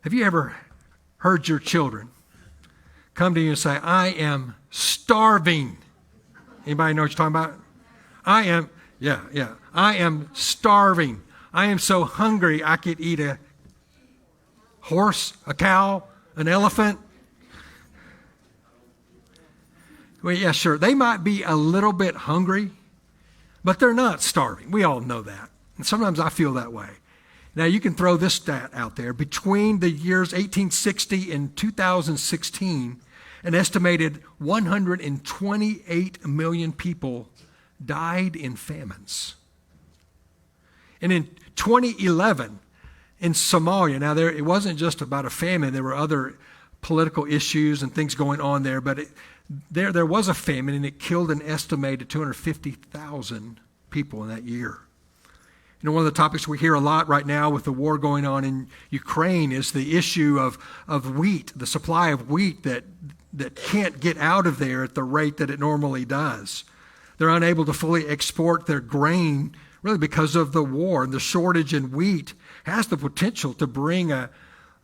Have you ever heard your children come to you and say, I am starving? Anybody know what you're talking about? I am starving. I am so hungry I could eat a horse, a cow, an elephant. Well, yeah, sure. They might be a little bit hungry, but they're not starving. We all know that. And sometimes I feel that way. Now, you can throw this stat out there. Between the years 1860 and 2016, an estimated 128 million people died in famines. And in 2011, in Somalia, now it wasn't just about a famine. There were other political issues and things going on there, but there was a famine, and it killed an estimated 250,000 people in that year. You know, one of the topics we hear a lot right now with the war going on in Ukraine is the issue of wheat, the supply of wheat that can't get out of there at the rate that it normally does. They're unable to fully export their grain really because of the war, and the shortage in wheat has the potential to bring a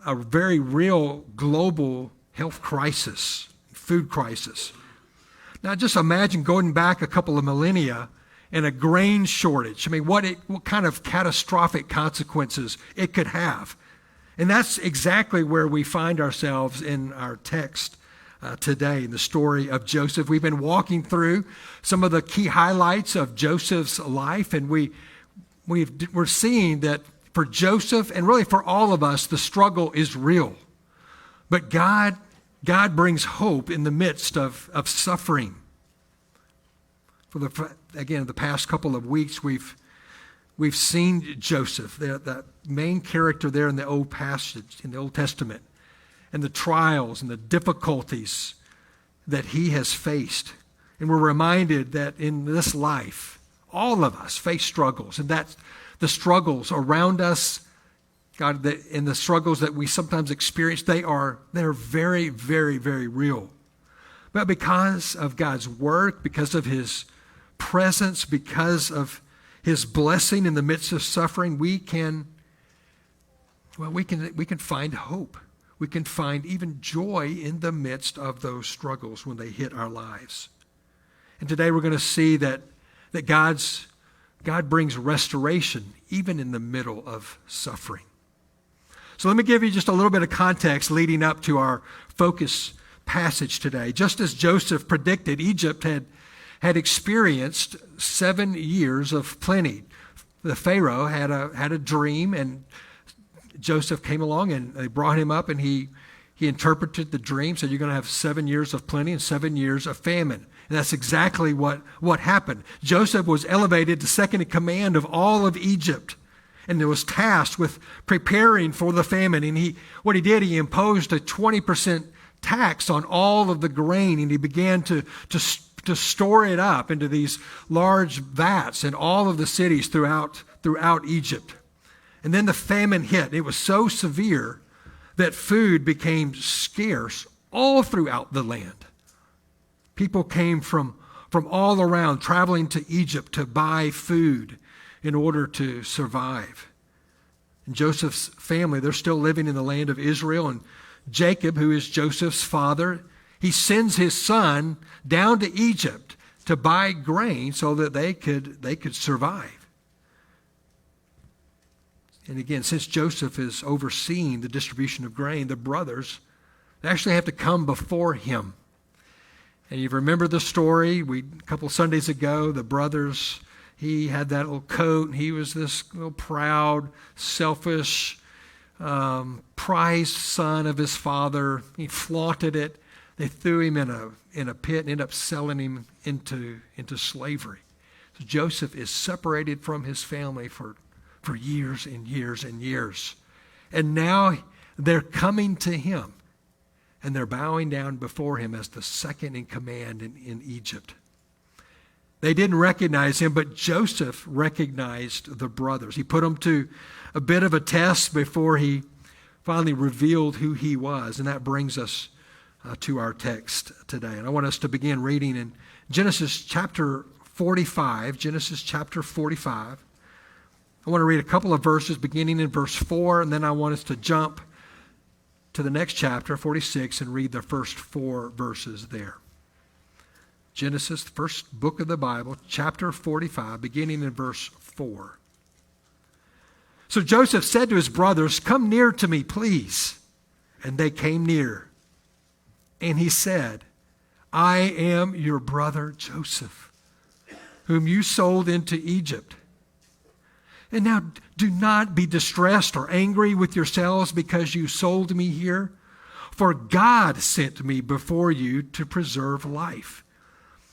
very real global health crisis, food crisis. Now just imagine going back a couple of millennia and a grain shortage. I mean, what kind of catastrophic consequences it could have. And that's exactly where we find ourselves in our text today, in the story of Joseph. We've been walking through some of the key highlights of Joseph's life, and we're seeing that for Joseph, and really for all of us, the struggle is real. But God brings hope in the midst of suffering. For the past couple of weeks, we've seen Joseph, the main character there in the Old Testament, and the trials and the difficulties that he has faced. And we're reminded that in this life, all of us face struggles, and that the struggles around us, God, and the struggles that we sometimes experience, they're very, very, very real. But because of God's work, because of his presence, because of his blessing in the midst of suffering, we can find hope. We can find even joy in the midst of those struggles when they hit our lives. And today we're going to see that God brings restoration even in the middle of suffering. So let me give you just a little bit of context leading up to our focus passage today. Just as Joseph predicted, Egypt had experienced 7 years of plenty. The Pharaoh had a dream, and Joseph came along and they brought him up, and he interpreted the dream. So you're going to have 7 years of plenty and 7 years of famine. And that's exactly what happened. Joseph was elevated to second in command of all of Egypt, and was tasked with preparing for the famine. And he imposed a 20% tax on all of the grain, and he began to store it up into these large vats in all of the cities throughout Egypt. And then the famine hit. It was so severe that food became scarce all throughout the land. People came from all around, traveling to Egypt to buy food in order to survive. And Joseph's family, they're still living in the land of Israel, and Jacob, who is Joseph's father, he sends his son down to Egypt to buy grain so that they could survive. And again, since Joseph is overseeing the distribution of grain, the brothers actually have to come before him. And you remember the story, a couple Sundays ago, the brothers, he had that little coat, and he was this little proud, selfish, prized son of his father. He flaunted it. They threw him in a pit and ended up selling him into slavery. So Joseph is separated from his family for years and years and years. And now they're coming to him, and they're bowing down before him as the second in command in Egypt. They didn't recognize him, but Joseph recognized the brothers. He put them to a bit of a test before he finally revealed who he was. And that brings us to our text today. And I want us to begin reading in Genesis chapter 45. Genesis chapter 45. I want to read a couple of verses beginning in verse 4, and then I want us to jump to the next chapter, 46, and read the first 4 verses there. Genesis, the first book of the Bible, chapter 45, beginning in verse 4. So Joseph said to his brothers, "Come near to me, please." And they came near. And he said, "I am your brother Joseph, whom you sold into Egypt. And now do not be distressed or angry with yourselves because you sold me here. For God sent me before you to preserve life.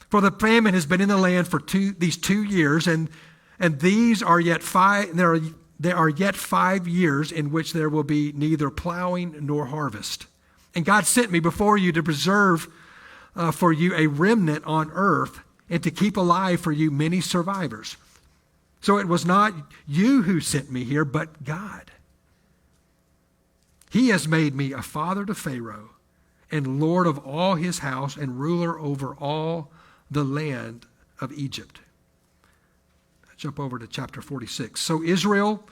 For the famine has been in the land for these 2 years, and these are yet 5. There are yet 5 years in which there will be neither plowing nor harvest. And God sent me before you to preserve for you a remnant on earth, and to keep alive for you many survivors. So it was not you who sent me here, but God. He has made me a father to Pharaoh, and lord of all his house, and ruler over all the land of Egypt." Jump over to chapter 46. So Israel,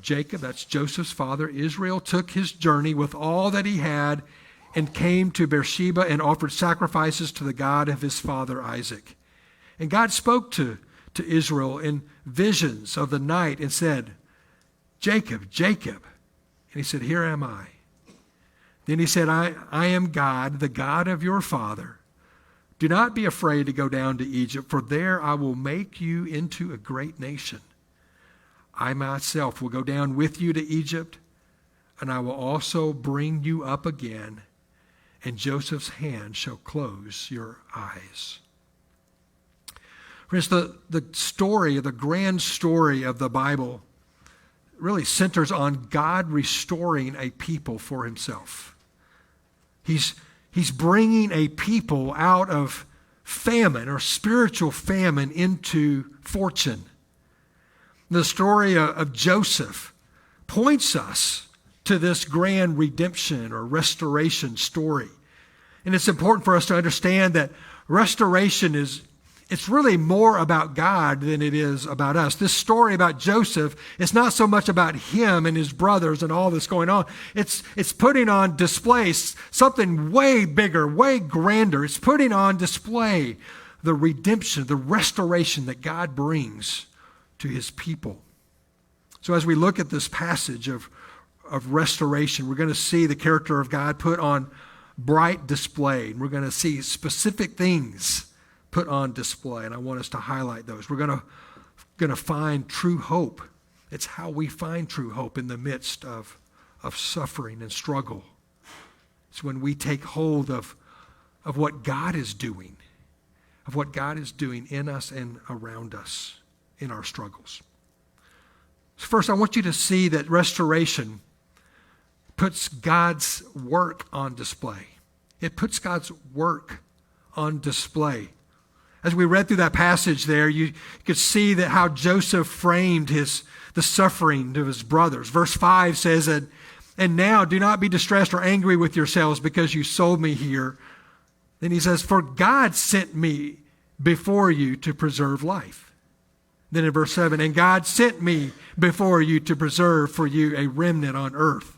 Jacob, that's Joseph's father, Israel took his journey with all that he had and came to Beersheba and offered sacrifices to the God of his father Isaac. And God spoke to Israel in visions of the night and said, "Jacob, Jacob." And he said, "Here am I." Then he said, I am God, the God of your father. Do not be afraid to go down to Egypt, for there I will make you into a great nation. I myself will go down with you to Egypt, and I will also bring you up again, and Joseph's hand shall close your eyes. Friends, the story, the grand story of the Bible really centers on God restoring a people for himself. He's bringing a people out of famine or spiritual famine into fortune. The story of Joseph points us to this grand redemption or restoration story. And it's important for us to understand that restoration it's really more about God than it is about us. This story about Joseph is not so much about him and his brothers and all that's going on. It's putting on display something way bigger, way grander. It's putting on display the redemption, the restoration that God brings to his people. So as we look at this passage of restoration, we're going to see the character of God put on bright display. And we're going to see specific things put on display, and I want us to highlight those. We're going to find true hope. It's how we find true hope in the midst of suffering and struggle. It's when we take hold of what God is doing, in us and around us in our struggles. So first, I want you to see that restoration puts God's work on display. It puts God's work on display. As we read through that passage there, you could see that how Joseph framed the suffering of his brothers. Verse 5 says that, "And now do not be distressed or angry with yourselves because you sold me here." Then he says, "For God sent me before you to preserve life." Then in verse 7, "And God sent me before you to preserve for you a remnant on earth."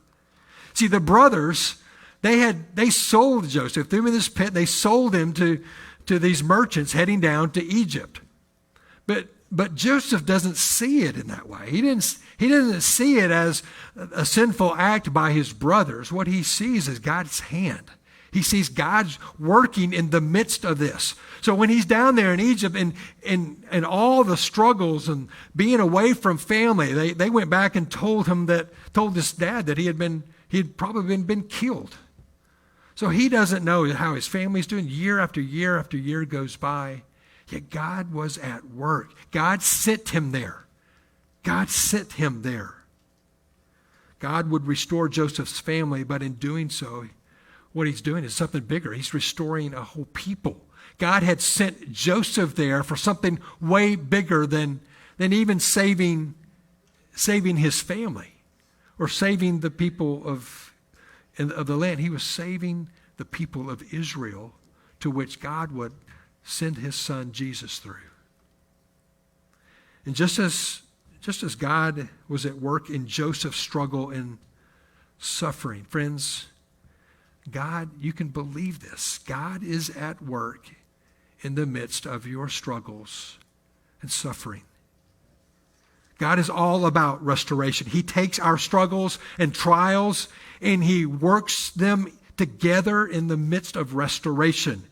See, the brothers, they sold Joseph, threw him in this pit. They sold him to these merchants heading down to Egypt. But Joseph doesn't see it in that way. He doesn't see it as a sinful act by his brothers. What he sees is God's hand. He sees God's working in the midst of this. So when he's down there in Egypt and all the struggles and being away from family, they went back and told his dad that he had probably been killed. So he doesn't know how his family's doing. Year after year after year goes by. Yet God was at work. God sent him there. God sent him there. God would restore Joseph's family, but in doing so, what he's doing is something bigger. He's restoring a whole people. God had sent Joseph there for something way bigger than even saving his family or saving the people of the land. He was saving the people of Israel, to which God would send his son Jesus through. And just as God was at work in Joseph's struggle in suffering. Friends, God, you can believe this. God is at work in the midst of your struggles and suffering. God is all about restoration. He takes our struggles and trials and He works them together in the midst of restoration.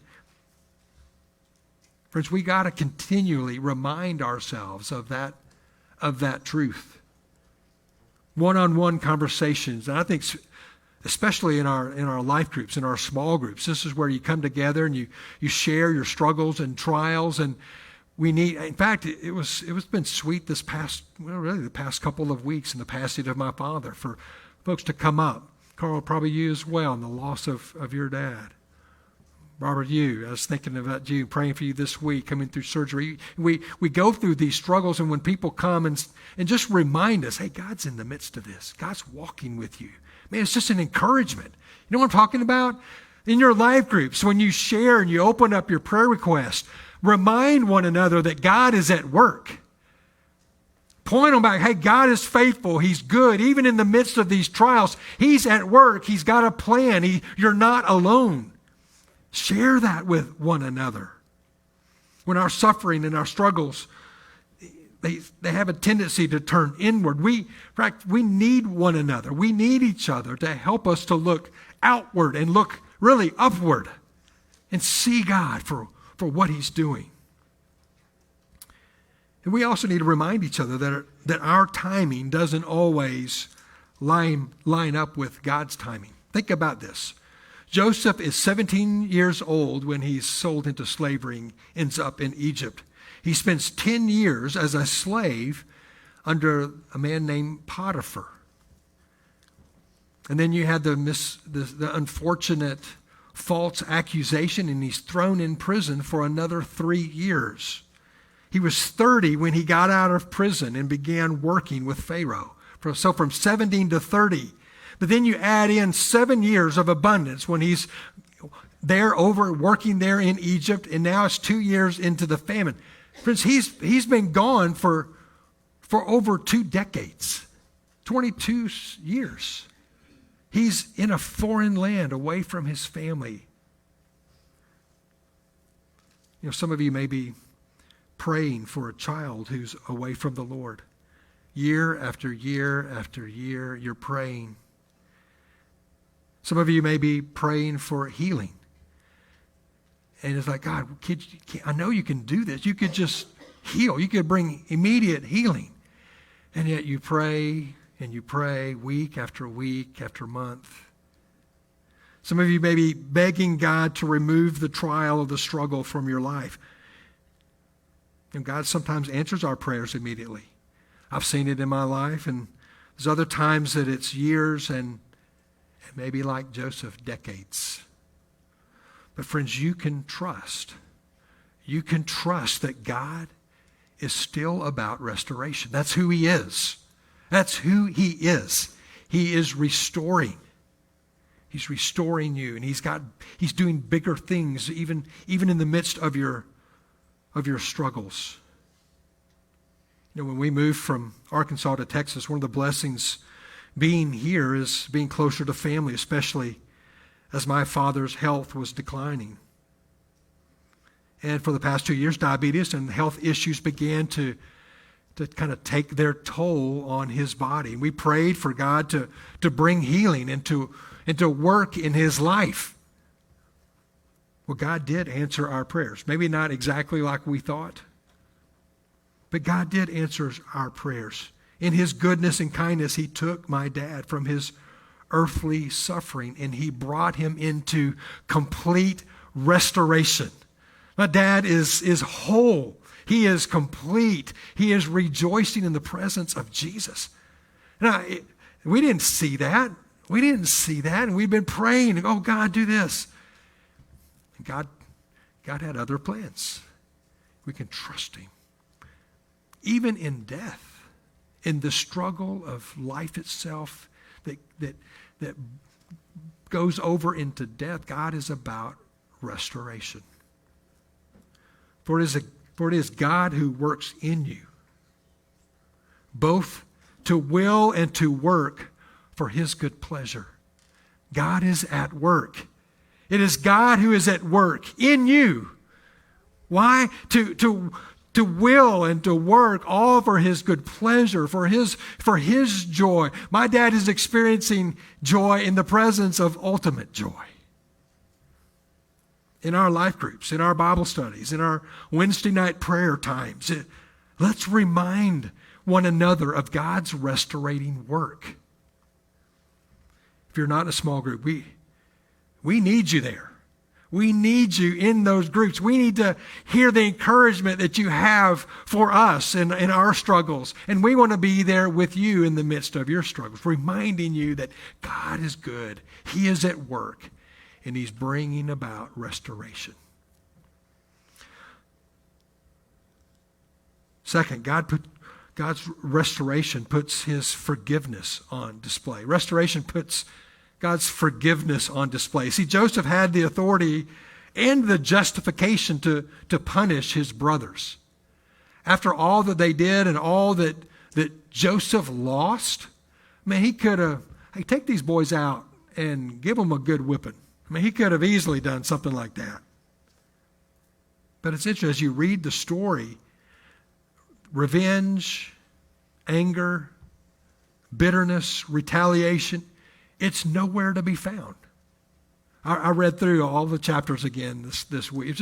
Friends, we got to continually remind ourselves of that truth. One-on-one conversations, and I think especially in our life groups, in our small groups, this is where you come together and you share your struggles and trials. And we need, in fact, it's been sweet the past couple of weeks in the passing of my father for folks to come up. Carl, probably you as well, in the loss of your dad. Robert, you, I was thinking about you, praying for you this week, coming through surgery. We go through these struggles, and when people come and just remind us, hey, God's in the midst of this. God's walking with you. Man, it's just an encouragement. You know what I'm talking about? In your life groups, when you share and you open up your prayer request, remind one another that God is at work. Point them back, hey, God is faithful. He's good. Even in the midst of these trials, He's at work. He's got a plan. You're not alone. Share that with one another. When our suffering and our struggles, they have a tendency to turn inward. In fact, we need one another. We need each other to help us to look outward and look really upward and see God for what He's doing. And we also need to remind each other that our timing doesn't always line up with God's timing. Think about this. Joseph is 17 years old when he's sold into slavery and ends up in Egypt. He spends 10 years as a slave under a man named Potiphar. And then you had the unfortunate false accusation, and he's thrown in prison for another 3 years. He was 30 when he got out of prison and began working with Pharaoh. So from 17 to 30. But then you add in 7 years of abundance when he's there working there in Egypt, and now it's 2 years into the famine. Friends, he's been gone for over 2 decades, 22 years. He's in a foreign land away from his family. You know, some of you may be praying for a child who's away from the Lord. Year after year after year, you're praying. Some of you may be praying for healing. And it's like, God, I know you can do this. You could just heal. You could bring immediate healing. And yet you pray and you pray week after week after month. Some of you may be begging God to remove the trial of the struggle from your life. And God sometimes answers our prayers immediately. I've seen it in my life, and there's other times that it's years and maybe like Joseph, decades. But friends, you can trust. You can trust that God is still about restoration. That's who He is. That's who He is. He is restoring. He's restoring you, and He's doing bigger things even in the midst of your struggles. You know, when we moved from Arkansas to Texas, one of the blessings being here is being closer to family, especially as my father's health was declining. And for the past 2 years, diabetes and health issues began to kind of take their toll on his body. We prayed for God to bring healing and to work in his life. Well, God did answer our prayers. Maybe not exactly like we thought, but God did answer our prayers. In His goodness and kindness, He took my dad from his earthly suffering and He brought him into complete restoration. My dad is whole. He is complete. He is rejoicing in the presence of Jesus. Now, we didn't see that. We didn't see that. And we've been praying, oh, God, do this. And God had other plans. We can trust Him. Even in death, in the struggle of life itself that goes over into death, God is about restoration. For it is God who works in you, both to will and to work for his good pleasure. God is at work. It is God who is at work in you. Why? To will and to work all for his good pleasure, for his joy. My dad is experiencing joy in the presence of ultimate joy. In our life groups, in our Bible studies, in our Wednesday night prayer times, let's remind one another of God's restorating work. If you're not in a small group, we need you there. We need you in those groups. We need to hear the encouragement that you have for us in our struggles. And we want to be there with you in the midst of your struggles, reminding you that God is good. He is at work, and he's bringing about restoration. Second, God's restoration puts his forgiveness on display. Restoration puts God's forgiveness on display. See, Joseph had the authority and the justification to punish his brothers. After all that they did and all that Joseph lost, I mean, he could have, hey, take these boys out and give them a good whipping. I mean, he could have easily done something like that. But it's interesting, as you read the story, revenge, anger, bitterness, retaliation, it's nowhere to be found. I read through all the chapters again this week.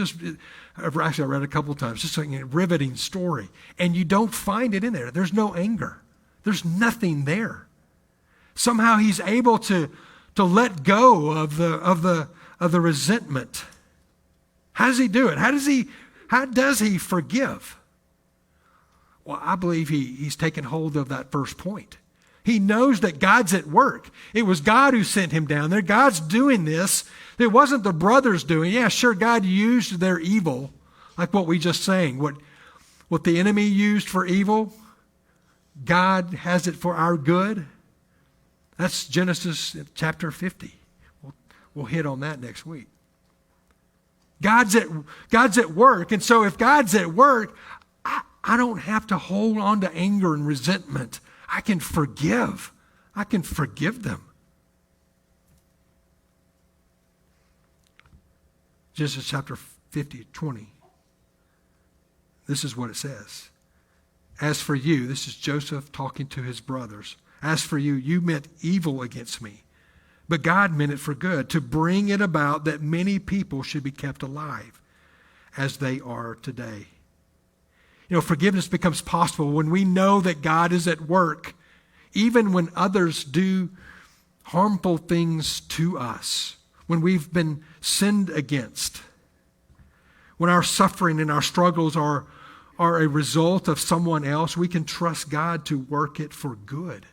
I read a couple of times. Just like a riveting story. And you don't find it in there. There's no anger. There's nothing there. Somehow he's able to let go of the resentment. How does he do it? How does he forgive? Well, I believe he's taken hold of that first point. He knows that God's at work. It was God who sent him down there. God's doing this. It wasn't the brothers doing. Yeah, sure, God used their evil, like what we just sang. What the enemy used for evil, God has it for our good. That's Genesis chapter 50. We'll hit on that next week. God's at work. And so if God's at work, I don't have to hold on to anger and resentment. I can forgive. I can forgive them. Genesis chapter 50:20. This is what it says. As for you, this is Joseph talking to his brothers. As for you, you meant evil against me, but God meant it for good, to bring it about that many people should be kept alive as they are today. Forgiveness becomes possible when we know that God is at work, even when others do harmful things to us, when we've been sinned against, when our suffering and our struggles are a result of someone else, we can trust God to work it for good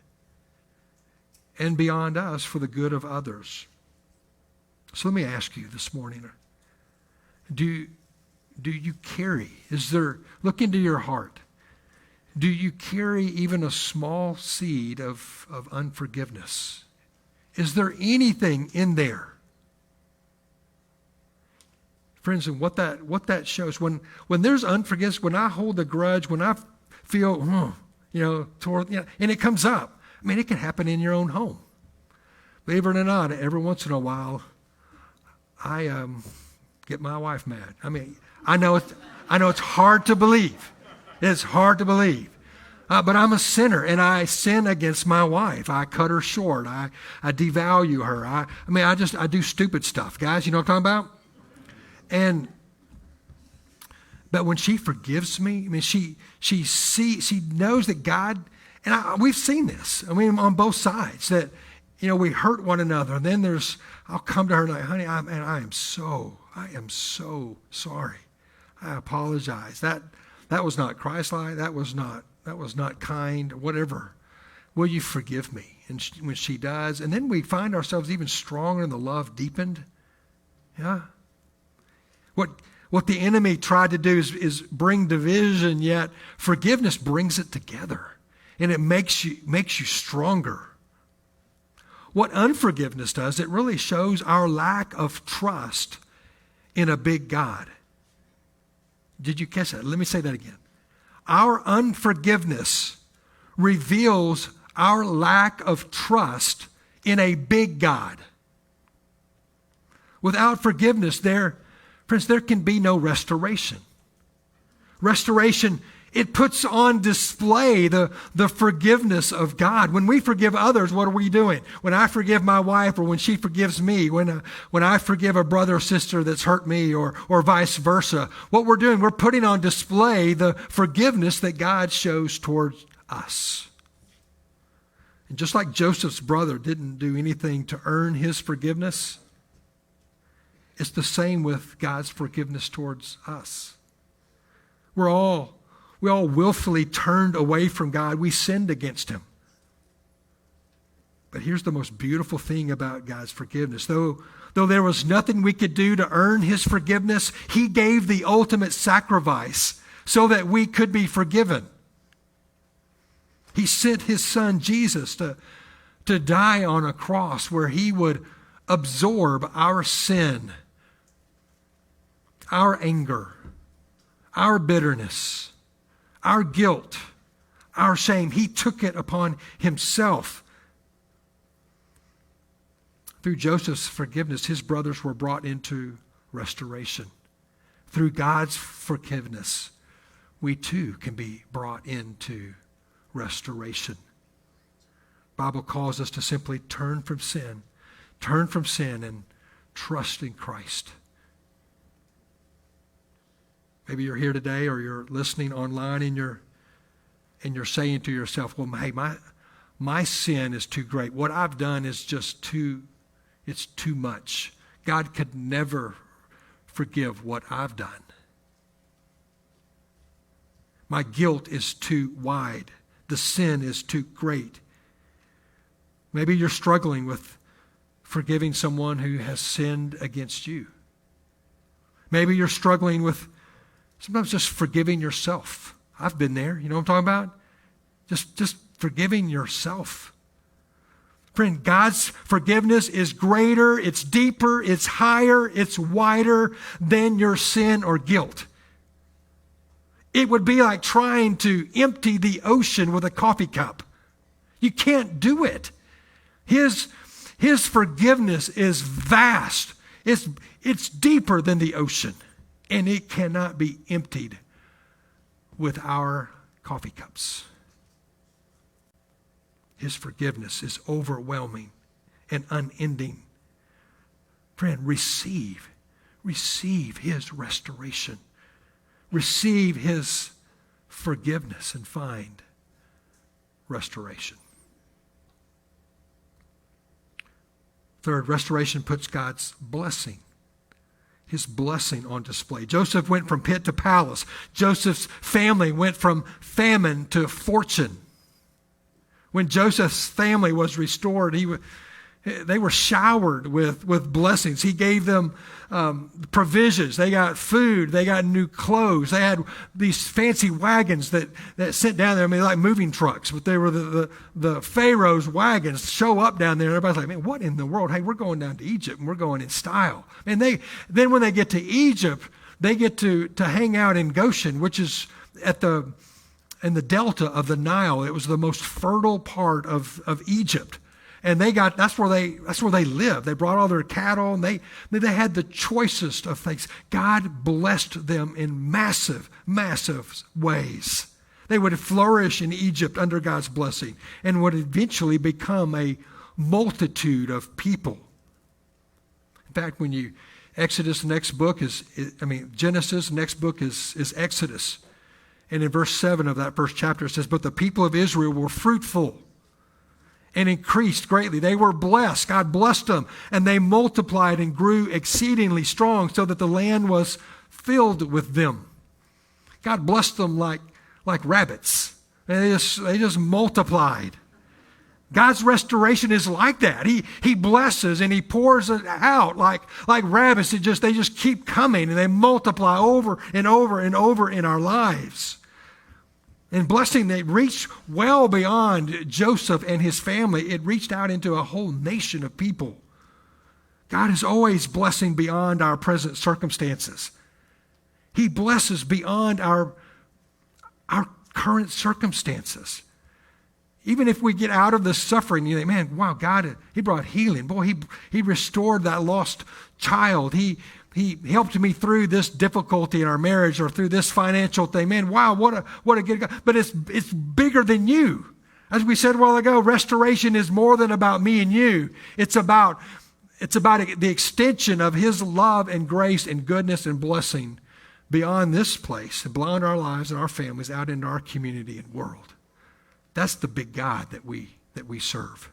and beyond us for the good of others. So let me ask you this morning, do you carry, look into your heart, do you carry even a small seed of unforgiveness? Is there anything in there? Friends, and what that shows, when there's unforgiveness, when I hold a grudge, when I feel, and it comes up, I mean, it can happen in your own home. Believe it or not, every once in a while, I get my wife mad. I mean, I know it's hard to believe. It's hard to believe. But I'm a sinner, and I sin against my wife. I cut her short. I devalue her. I do stupid stuff, guys. You know what I'm talking about? But when she forgives me, I mean, she knows that God, and we've seen this. I mean, on both sides, that we hurt one another, and then I'll come to her and like, honey, I am so sorry. I apologize. That was not Christ-like. That was not kind. Whatever. Will you forgive me? And when she does, and then we find ourselves even stronger in the love deepened. Yeah. What the enemy tried to do is bring division, yet forgiveness brings it together, and it makes you stronger. What unforgiveness does, it really shows our lack of trust in a big God. Did you catch that? Let me say that again. Our unforgiveness reveals our lack of trust in a big God. Without forgiveness, friends, there can be no restoration. Restoration, it puts on display the forgiveness of God. When we forgive others, what are we doing? When I forgive my wife, or when she forgives me, when I forgive a brother or sister that's hurt me, or vice versa, what we're doing, we're putting on display the forgiveness that God shows towards us. And just like Joseph's brother didn't do anything to earn his forgiveness, it's the same with God's forgiveness towards us. We all willfully turned away from God. We sinned against him. But here's the most beautiful thing about God's forgiveness. Though there was nothing we could do to earn his forgiveness, he gave the ultimate sacrifice so that we could be forgiven. He sent his son Jesus to die on a cross where he would absorb our sin, our anger, our bitterness, our guilt, our shame. He took it upon himself. Through Joseph's forgiveness, his brothers were brought into restoration. Through God's forgiveness, we too can be brought into restoration. The Bible calls us to simply turn from sin and trust in Christ. Maybe you're here today, or you're listening online, and you're saying to yourself, well, hey, my sin is too great. What I've done is just too much. God could never forgive what I've done. My guilt is too wide. The sin is too great. Maybe you're struggling with forgiving someone who has sinned against you. Maybe you're struggling with sometimes just forgiving yourself. I've been there. You know what I'm talking about? Just forgiving yourself. Friend, God's forgiveness is greater, it's deeper, it's higher, it's wider than your sin or guilt. It would be like trying to empty the ocean with a coffee cup. You can't do it. His forgiveness is vast. It's deeper than the ocean. And it cannot be emptied with our coffee cups. His forgiveness is overwhelming and unending. Friend, receive his restoration. Receive his forgiveness and find restoration. Third, restoration puts God's blessing, his blessing on display. Joseph went from pit to palace. Joseph's family went from famine to fortune. When Joseph's family was restored, they were showered with blessings. He gave them provisions. They got food. They got new clothes. They had these fancy wagons that sent down there. I mean, like moving trucks, but they were the Pharaoh's wagons show up down there. And everybody's like, man, what in the world? Hey, we're going down to Egypt, and we're going in style. And then when they get to Egypt, they get to hang out in Goshen, which is in the delta of the Nile. It was the most fertile part of Egypt. And that's where they lived. They brought all their cattle, and they had the choicest of things. God blessed them in massive, massive ways. They would flourish in Egypt under God's blessing and would eventually become a multitude of people. In fact, Genesis, the next book is Exodus. And in verse 7 of that first chapter, it says, but the people of Israel were fruitful and increased greatly. They were blessed. God blessed them. And they multiplied and grew exceedingly strong, so that the land was filled with them. God blessed them like rabbits. And they just multiplied. God's restoration is like that. He blesses and he pours it out like rabbits. They just keep coming, and they multiply over and over and over in our lives. And blessing, they reached well beyond Joseph and his family. It reached out into a whole nation of people. God is always blessing beyond our present circumstances. He blesses beyond our current circumstances. Even if we get out of the suffering, you think, man, wow, God, He brought healing. Boy, He restored that lost child. He helped me through this difficulty in our marriage or through this financial thing. Man, wow, what a good God. But it's bigger than you. As we said a while ago, restoration is more than about me and you. It's about the extension of His love and grace and goodness and blessing beyond this place and beyond our lives and our families out into our community and world. That's the big God that we serve.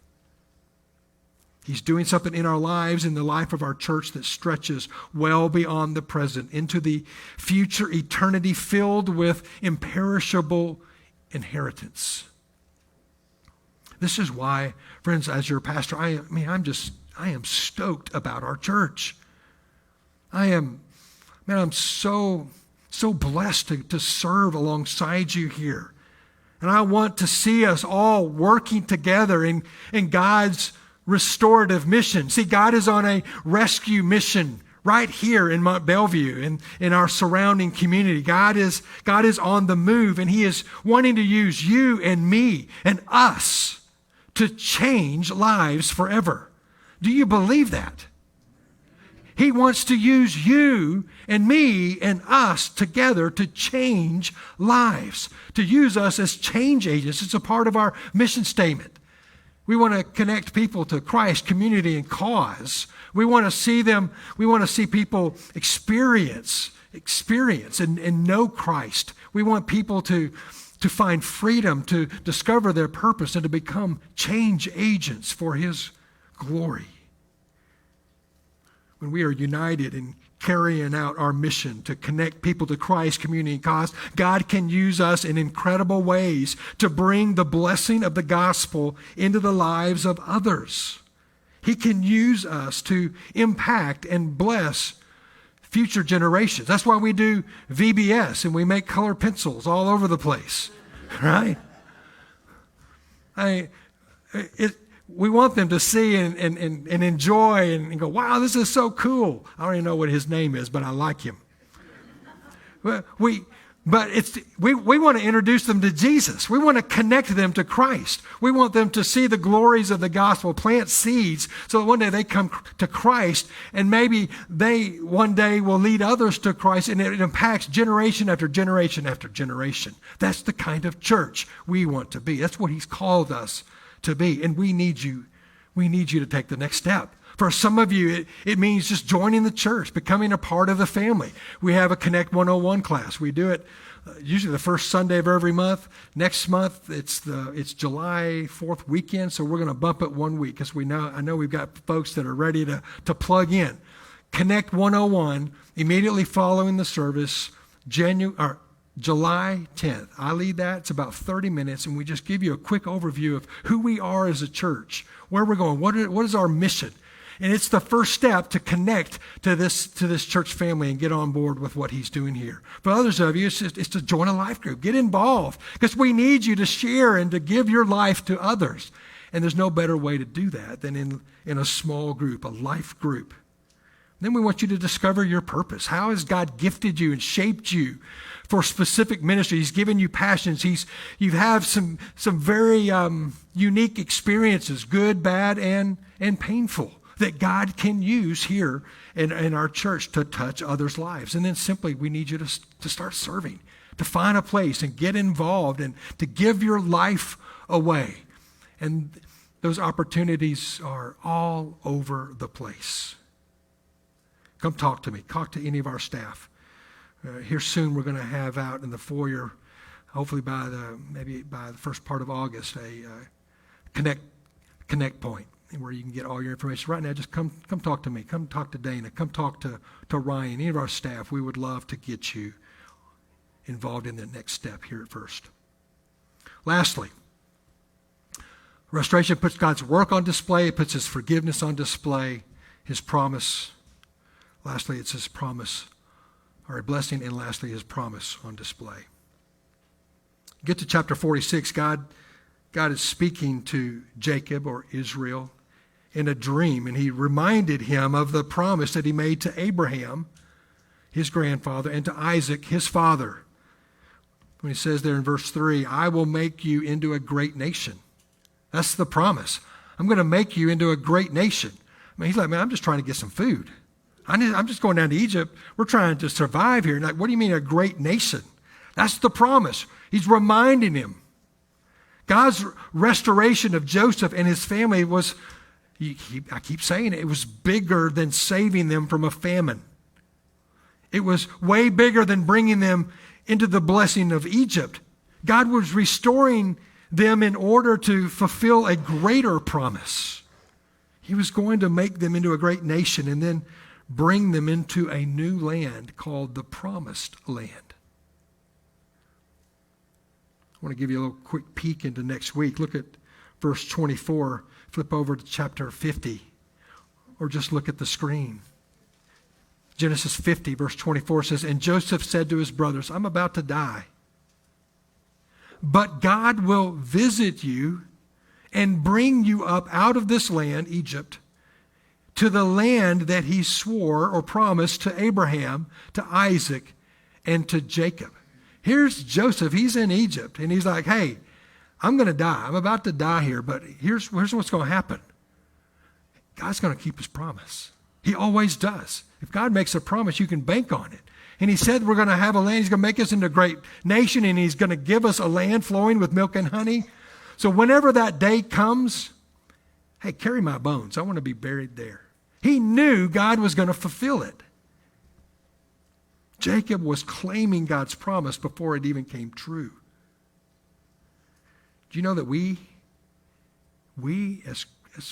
He's doing something in our lives, in the life of our church, that stretches well beyond the present into the future eternity filled with imperishable inheritance. This is why, friends, as your pastor, I am stoked about our church. I'm so blessed to serve alongside you here. And I want to see us all working together in God's restorative mission. See, God is on a rescue mission right here in Mont Belvieu and in our surrounding community. God is on the move, and He is wanting to use you and me and us to change lives forever. Do you believe that? He wants to use you and me and us together to change lives, to use us as change agents. It's a part of our mission statement. We want to connect people to Christ, community, and cause. We want to see people experience and know Christ. We want people to find freedom, to discover their purpose, and to become change agents for His glory. When we are united in carrying out our mission to connect people to Christ, community, and cause, God can use us in incredible ways to bring the blessing of the gospel into the lives of others. He can use us to impact and bless future generations. That's why we do VBS and we make color pencils all over the place, right? We want them to see and enjoy and go, wow, this is so cool. I don't even know what his name is, but I like him. We want to introduce them to Jesus. We want to connect them to Christ. We want them to see the glories of the gospel, plant seeds so that one day they come to Christ, and maybe they one day will lead others to Christ, and it impacts generation after generation after generation. That's the kind of church we want to be. That's what He's called us to be, and we need you to take the next step. For some of you, it means just joining the church, becoming a part of the family. We have a Connect 101 class. We do it usually the first Sunday of every month. Next month, it's July 4th weekend, so we're going to bump it 1 week because I know we've got folks that are ready to plug in. Connect 101, immediately following the service, July 10th. I lead that. It's about 30 minutes, and we just give you a quick overview of who we are as a church, where we're going, what is our mission. And it's the first step to connect to this church family and get on board with what He's doing here. For others of you, it's to join a life group. Get involved, because we need you to share and to give your life to others. And there's no better way to do that than in a small group, a life group. Then we want you to discover your purpose. How has God gifted you and shaped you for specific ministry? He's given you passions. You have some very unique experiences, good, bad, and painful, that God can use here in our church to touch others' lives. And then simply, we need you to start serving, to find a place and get involved and to give your life away. And those opportunities are all over the place. Come talk to me. Talk to any of our staff. Here soon, we're going to have out in the foyer, hopefully maybe by the first part of August, a connect point where you can get all your information. Right now, just come talk to me. Come talk to Dana. Come talk to Ryan. Any of our staff. We would love to get you involved in the next step here at First. Lastly, restoration puts God's work on display. It puts His forgiveness on display, His promise. Lastly, it's His promise, or a blessing, and lastly, His promise on display. Get to chapter 46, God is speaking to Jacob, or Israel, in a dream, and He reminded him of the promise that He made to Abraham, his grandfather, and to Isaac, his father. When He says there in verse 3, I will make you into a great nation. That's the promise. I'm going to make you into a great nation. I mean, he's like, man, I'm just trying to get some food. I'm just going down to Egypt. We're trying to survive here. Like, what do you mean a great nation? That's the promise. He's reminding him. God's restoration of Joseph and his family was, I keep saying it, it was bigger than saving them from a famine. It was way bigger than bringing them into the blessing of Egypt. God was restoring them in order to fulfill a greater promise. He was going to make them into a great nation and then bring them into a new land called the Promised Land. I want to give you a little quick peek into next week. Look at verse 24. Flip over to chapter 50, or just look at the screen. Genesis 50, verse 24 says, and Joseph said to his brothers, I'm about to die, but God will visit you and bring you up out of this land, Egypt, to the land that he swore or promised to Abraham, to Isaac, and to Jacob. Here's Joseph. He's in Egypt, and he's like, hey, I'm going to die. I'm about to die here, but here's what's going to happen. God's going to keep his promise. He always does. If God makes a promise, you can bank on it. And he said we're going to have a land. He's going to make us into a great nation, and he's going to give us a land flowing with milk and honey. So whenever that day comes, hey, carry my bones. I want to be buried there. He knew God was going to fulfill it. Jacob was claiming God's promise before it even came true. Do you know that we as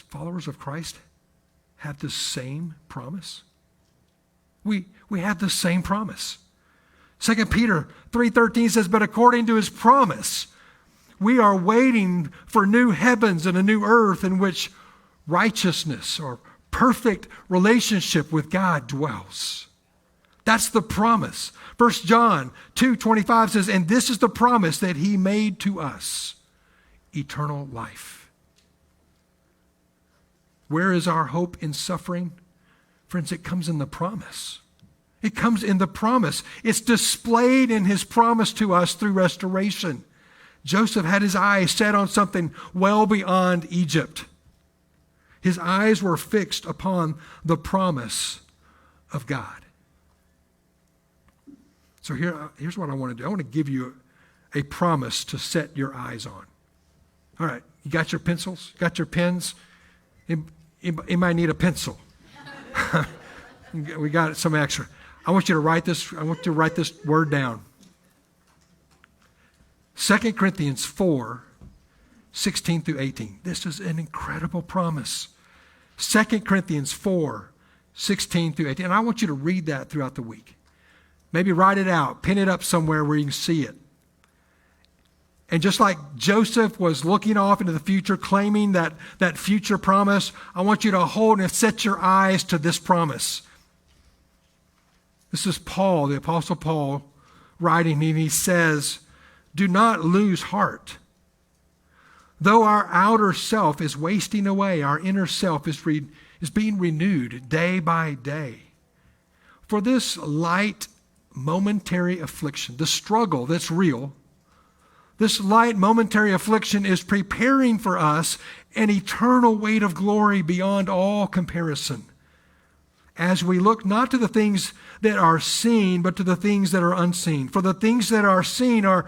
followers of Christ have the same promise? We have the same promise. 2 Peter 3:13 says, but according to his promise, we are waiting for new heavens and a new earth in which righteousness or perfect relationship with God dwells. That's the promise. 1 John 2:25 says, and this is the promise that he made to us, eternal life. Where is our hope in suffering? Friends, it comes in the promise. It comes in the promise. It's displayed in his promise to us through restoration. Joseph had his eyes set on something well beyond Egypt. His eyes were fixed upon the promise of God. So here's what I want to do. I want to give you a promise to set your eyes on. All right, you got your pencils? Got your pens? You might need a pencil. We got some extra. I want you to write this. I want you to write this word down. 2 Corinthians 4:16 through 18. This is an incredible promise. 2 Corinthians 4:16 through 18. And I want you to read that throughout the week. Maybe write it out, pin it up somewhere where you can see it. And just like Joseph was looking off into the future, claiming that future promise, I want you to hold and set your eyes to this promise. This is Paul, the Apostle Paul, writing, and he says, do not lose heart. Though our outer self is wasting away, our inner self is being renewed day by day. For this light momentary affliction, the struggle that's real, this light momentary affliction is preparing for us an eternal weight of glory beyond all comparison, as we look not to the things that are seen, but to the things that are unseen. For the things that are seen are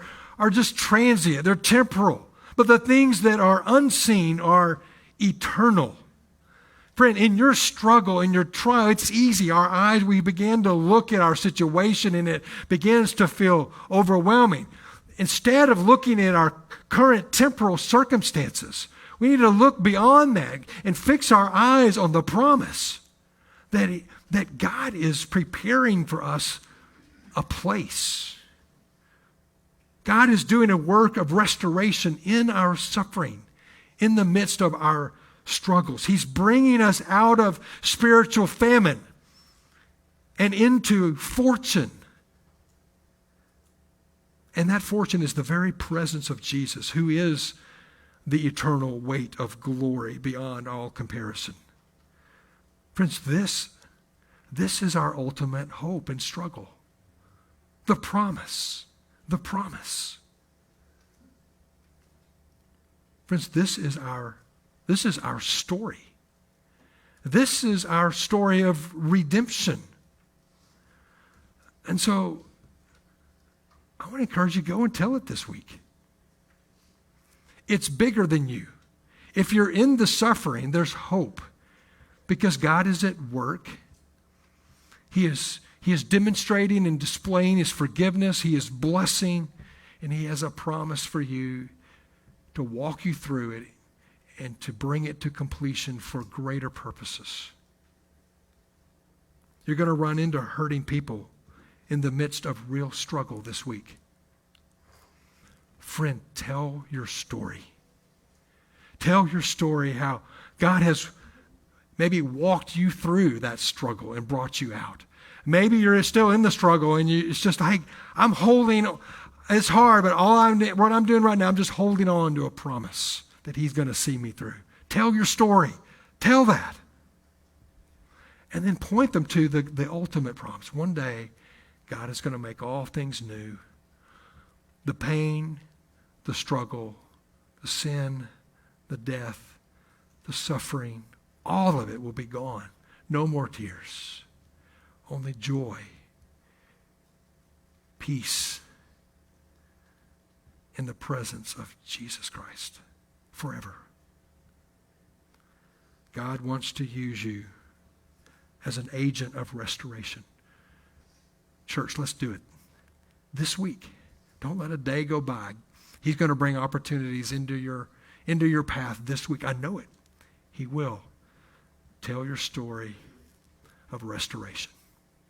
just transient, they're temporal. But the things that are unseen are eternal. Friend, in your struggle, in your trial, it's easy. Our eyes, we begin to look at our situation and it begins to feel overwhelming. Instead of looking at our current temporal circumstances, we need to look beyond that and fix our eyes on the promise that God is preparing for us a place. God is doing a work of restoration in our suffering, in the midst of our struggles. He's bringing us out of spiritual famine and into fortune. And that fortune is the very presence of Jesus, who is the eternal weight of glory beyond all comparison. Friends, this is our ultimate hope and struggle. The promise. The promise. Friends, this is our story. This is our story of redemption. And so I want to encourage you, go and tell it this week. It's bigger than you. If you're in the suffering, there's hope because God is at work. He is demonstrating and displaying his forgiveness. He is blessing, and he has a promise for you to walk you through it and to bring it to completion for greater purposes. You're going to run into hurting people in the midst of real struggle this week. Friend, tell your story. Tell your story how God has maybe walked you through that struggle and brought you out. Maybe you're still in the struggle and it's just like, I'm holding, it's hard, but what I'm doing right now, I'm just holding on to a promise that he's going to see me through. Tell your story. Tell that. And then point them to the ultimate promise. One day, God is going to make all things new. The pain, the struggle, the sin, the death, the suffering, all of it will be gone. No more tears. Only joy, peace in the presence of Jesus Christ forever. God wants to use you as an agent of restoration. Church, let's do it this week. Don't let a day go by. He's going to bring opportunities into your path this week. I know it. He will. Tell your story of restoration.